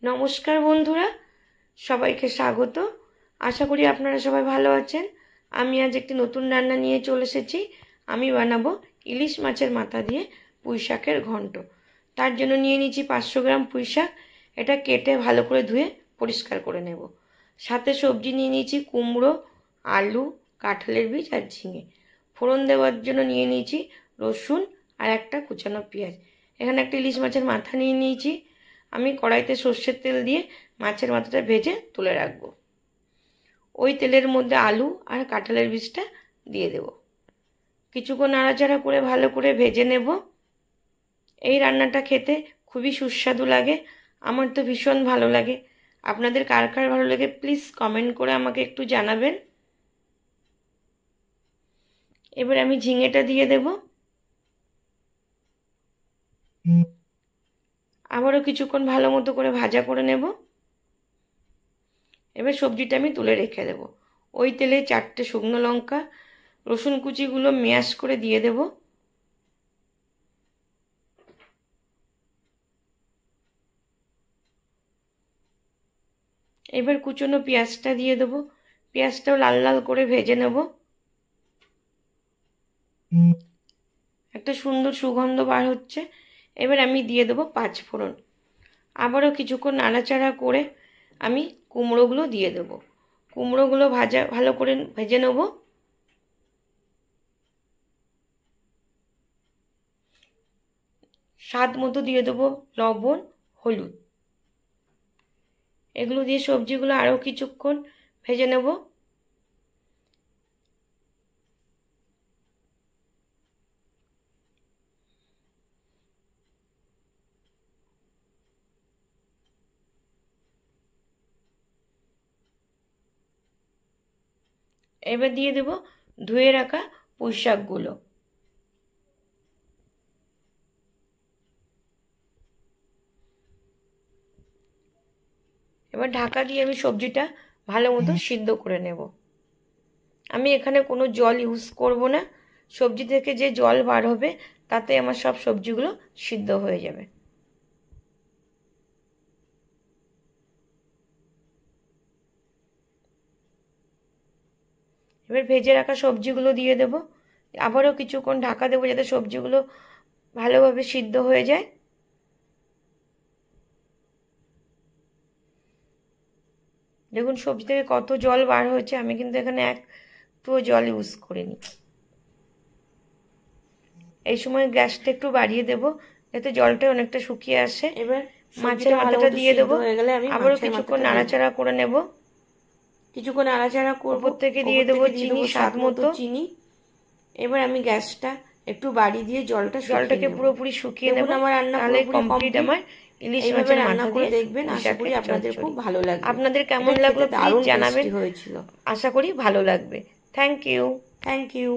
নমস্কার বন্ধুরা, সবাইকে স্বাগত। আশা করি আপনারা সবাই ভালো আছেন। আমি আজ একটি নতুন রান্না নিয়ে চলে এসেছি। আমি বানাবো ইলিশ মাছের মাথা দিয়ে পুঁই শাকের ঘন্ট। তার জন্য নিয়ে নিয়েছি 500 গ্রাম পুঁই শাক। এটা কেটে ভালো করে ধুয়ে পরিষ্কার করে নেব। সাথে সবজি নিয়ে নিয়েছি কুমড়ো, আলু, কাঁঠালের বীজ আর ঝিঙে। ফোড়ন দেওয়ার জন্য নিয়ে নিয়েছি রসুন আর একটা কুচানো পেঁয়াজ। এখানে একটা ইলিশ মাছের মাথা নিয়ে নিয়েছি। আমি কড়াইতে সর্ষের তেল দিয়ে মাছের মাথাটা ভেজে তুলে রাখবো। ওই তেলের মধ্যে আলু আর কাঁঠালের বীজটা দিয়ে দেব। কিছুক্ষণ নাড়াচাড়া করে ভালো করে ভেজে নেব। এই রান্নাটা খেতে খুবই সুস্বাদু লাগে। আমার তো ভীষণ ভালো লাগে। আপনাদের কার কার ভালো লাগে প্লিজ কমেন্ট করে আমাকে একটু জানাবেন। এবার আমি ঝিঙেটা দিয়ে দেব। আবারও কিছুক্ষণ ভালো মতো করে ভাজা করে নেব। এবার সবজিটা আমি তুলে রেখে দেব। ওই তেলে 4টে শুকনো লঙ্কা, রসুন কুচিগুলো ম্যাশ করে দিয়ে দেব। এবার কুচনো পেঁয়াজটা দিয়ে দেব। পেঁয়াজটাও লাল লাল করে ভেজে নেব। একটা সুন্দর সুগন্ধ বার হচ্ছে। এবার আমি দিয়ে দেব 5 ফোড়ন। আবারও কিছুক্ষণ নাড়াচাড়া করে আমি কুমড়োগুলো দিয়ে দেব। কুমড়োগুলো ভালো করে ভেজে নেব। স্বাদ মতো দিয়ে দেবো লবণ, হলুদ। এগুলো দিয়ে সবজিগুলো আরও কিছুক্ষণ ভেজে নেব। এবার দিয়ে দেব ধুয়ে রাখা পুঁই শাকগুলো। এবার ঢাকা দিয়ে আমি সবজিটা ভালো মতো সিদ্ধ করে নেব। আমি এখানে কোনো জল ইউজ করব না। সবজি থেকে যে জল বার হবে তাতে আমার সব সবজিগুলো সিদ্ধ হয়ে যাবে। এবার ভেজে রাখা সবজিগুলো দিয়ে দেব। আবারও কিছুক্ষণ ঢাকা দেবো যাতে সবজিগুলো ভালোভাবে সিদ্ধ হয়ে যায়। দেখুন সবজি থেকে কত জল বার হয়েছে। আমি কিন্তু এখানে একটুও জল ইউজ করিনি। এই সময় গ্যাসটা একটু বাড়িয়ে দেব যাতে জলটা অনেকটা শুকিয়ে আসে। এবার মাছের মাথাটা দিয়ে দেবো। আবারও কিছুক্ষণ নাড়াচাড়া করে নেব। কিছুক্ষণ নাড়াচাড়া করব। ওপর থেকে দিয়ে দেবো চিনি, স্বাদ মতো চিনি। এবার আমি গ্যাসটা একটু বাড়িয়ে দিয়ে জলটাকে পুরোপুরি শুকিয়ে নেব। আমার রান্না তাহলে কমপ্লিট। আমার ইলিশ মাছের রান্না করে দেখবেন। আশা করি আপনাদের খুব ভালো লাগবে। আপনাদের কেমন লাগলো দারুণ জানাবেন। হয়েছিল, আশা করি ভালো লাগবে। Thank you.